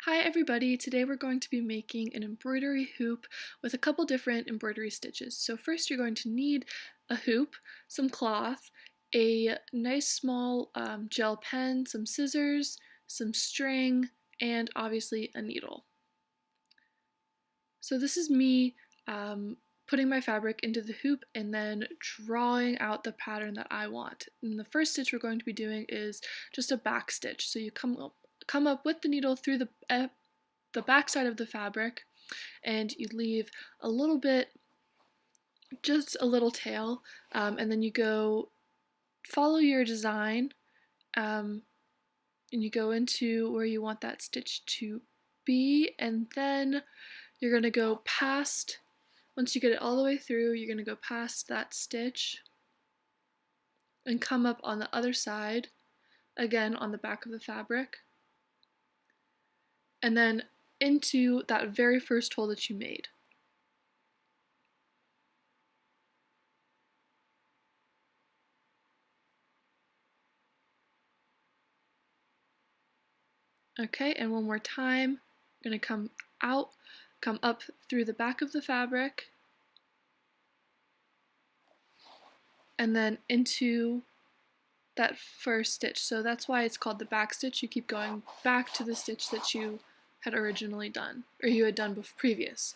Hi everybody, today we're going to be making an embroidery hoop with a couple different embroidery stitches. So first you're going to need a hoop, some cloth, a nice small gel pen, some scissors, some string, and obviously a needle. So this is me putting my fabric into the hoop and then drawing out the pattern that I want. And the first stitch we're going to be doing is just a back stitch. So you come up with the needle through the back side of the fabric, and you leave a little bit, just a little tail, and then you go follow your design, and you go into where you want that stitch to be, and then you're going to go past, once you get it all the way through, you're going to go past that stitch and come up on the other side, again on the back of the fabric, and then into that very first hole that you made. Okay, and one more time, I'm going to come out, come up through the back of the fabric, and then into that first stitch. So that's why it's called the back stitch. You keep going back to the stitch that you had originally done, or you had done previous.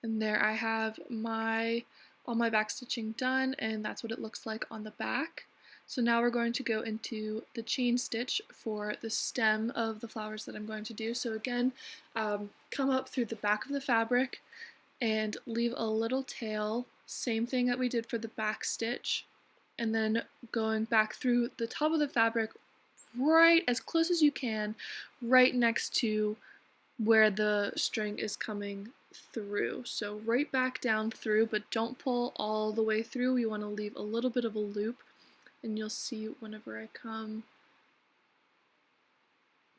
And there I have all my back stitching done, and that's what it looks like on the back. So now we're going to go into the chain stitch for the stem of the flowers that I'm going to do. So again, come up through the back of the fabric and leave a little tail, same thing that we did for the back stitch, and then going back through the top of the fabric right as close as you can, right next to where the string is coming through. So right back down through, but don't pull all the way through. You want to leave a little bit of a loop, and you'll see whenever I come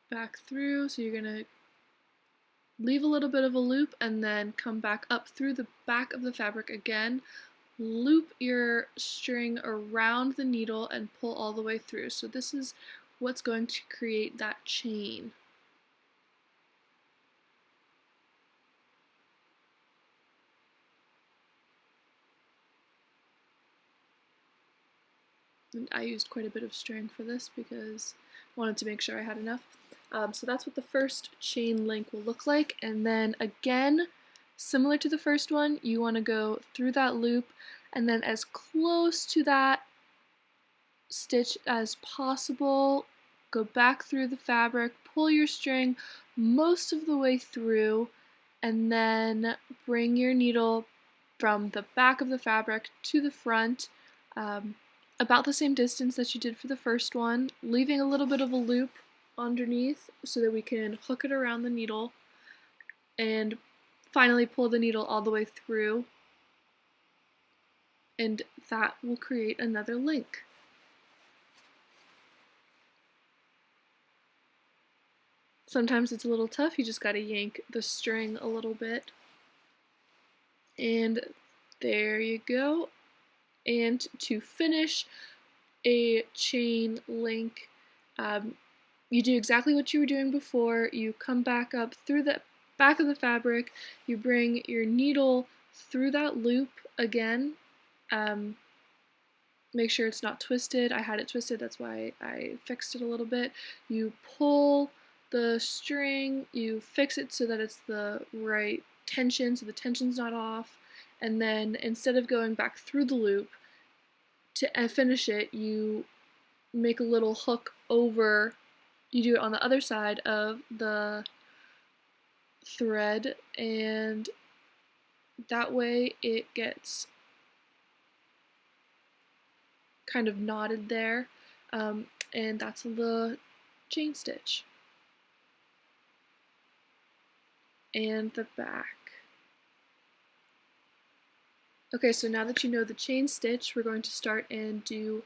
back through. So you're going to leave a little bit of a loop and then come back up through the back of the fabric again, loop your string around the needle and pull all the way through. So this is what's going to create that chain. And I used quite a bit of string for this because I wanted to make sure I had enough. So that's what the first chain link will look like, and then again, similar to the first one, you want to go through that loop and then as close to that stitch as possible, go back through the fabric, pull your string most of the way through, and then bring your needle from the back of the fabric to the front, about the same distance that you did for the first one, leaving a little bit of a loop underneath so that we can hook it around the needle, and finally pull the needle all the way through, and that will create another link. Sometimes it's a little tough, you just gotta yank the string a little bit. And there you go. And to finish a chain link, you do exactly what you were doing before. You come back up through the back of the fabric, you bring your needle through that loop again. Make sure it's not twisted. I had it twisted, that's why I fixed it a little bit. You pull the string, you fix it so that it's the right tension, so the tension's not off, and then instead of going back through the loop to finish it, you make a little hook over, you do it on the other side of the thread, and that way it gets kind of knotted there, and that's the chain stitch. And the back. Okay, so now that you know the chain stitch, we're going to start and do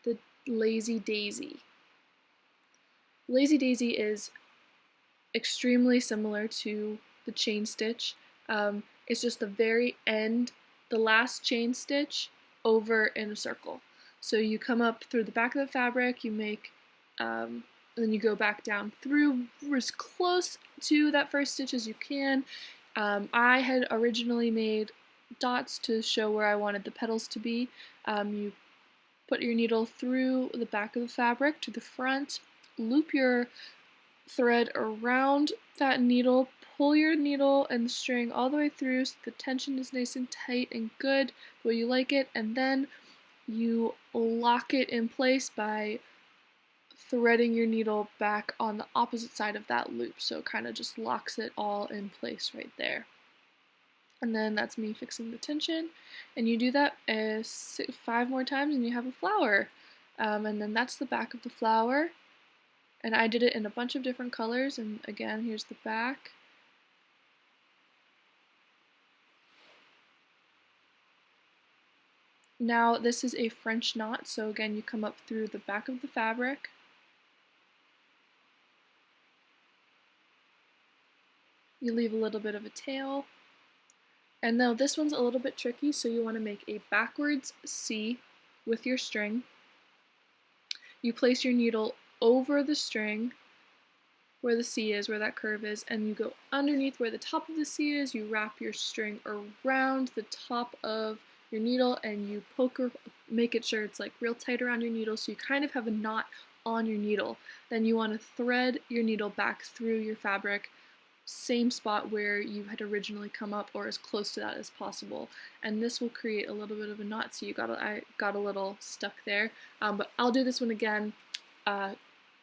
the lazy daisy. Lazy daisy is extremely similar to the chain stitch. It's just the very end, the last chain stitch over in a circle. So you come up through the back of the fabric, you make, and then you go back down through as close to that first stitch as you can. I had originally made dots to show where I wanted the petals to be. You put your needle through the back of the fabric to the front, loop your thread around that needle, pull your needle and the string all the way through so the tension is nice and tight and good the way you like it, and then you lock it in place by threading your needle back on the opposite side of that loop, so it kind of just locks it all in place right there. And then that's me fixing the tension, and you do that 5 more times and you have a flower. And then that's the back of the flower, and I did it in a bunch of different colors, and again, here's the back. Now this is a French knot, so again you come up through the back of the fabric, you leave a little bit of a tail, and now this one's a little bit tricky, so you want to make a backwards C with your string. You place your needle over the string where the C is, where that curve is, and you go underneath where the top of the C is, you wrap your string around the top of your needle and you make it sure it's like real tight around your needle so you kind of have a knot on your needle. Then you want to thread your needle back through your fabric, same spot where you had originally come up or as close to that as possible, and this will create a little bit of a knot. So I got a little stuck there, but I'll do this one again a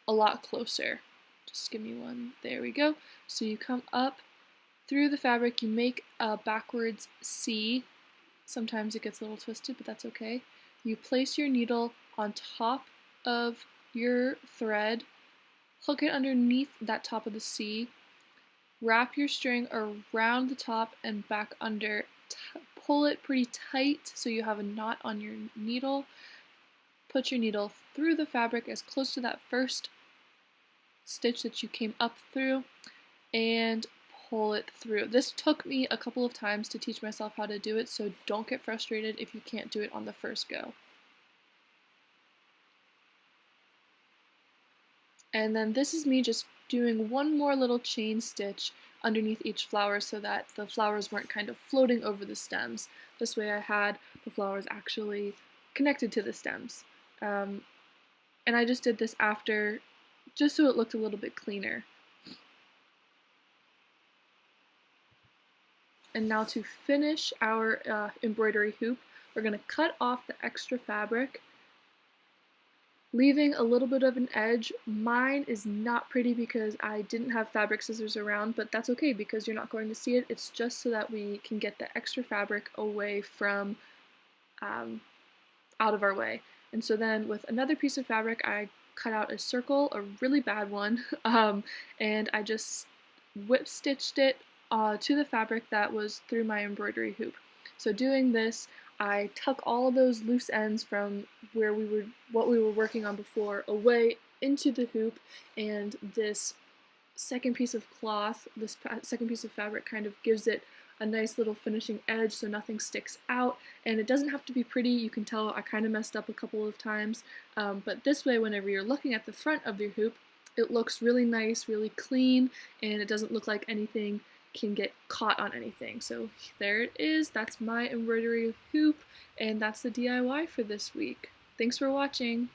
lot closer. Just give me one. There we go. So you come up through the fabric, you make a backwards C. Sometimes it gets a little twisted, but that's okay. You place your needle on top of your thread, hook it underneath that top of the C, wrap your string around the top and back under, pull it pretty tight so you have a knot on your needle, put your needle through the fabric as close to that first stitch that you came up through, and pull it through. This took me a couple of times to teach myself how to do it, so don't get frustrated if you can't do it on the first go. And then this is me just doing one more little chain stitch underneath each flower so that the flowers weren't kind of floating over the stems. This way I had the flowers actually connected to the stems. And I just did this after, just so it looked a little bit cleaner. And now to finish our embroidery hoop, we're going to cut off the extra fabric, leaving a little bit of an edge. Mine is not pretty because I didn't have fabric scissors around, but that's okay because you're not going to see it. It's just so that we can get the extra fabric away from, out of our way. And so then with another piece of fabric, I cut out a circle, a really bad one, and I just whip stitched it to the fabric that was through my embroidery hoop. So doing this, I tuck all those loose ends from what we were working on before away into the hoop, and this second piece of cloth, this second piece of fabric kind of gives it a nice little finishing edge so nothing sticks out, and it doesn't have to be pretty. You can tell I kind of messed up a couple of times, but this way whenever you're looking at the front of your hoop, it looks really nice, really clean, and it doesn't look like anything can get caught on anything. So there it is. That's my embroidery hoop, and that's the DIY for this week. Thanks for watching.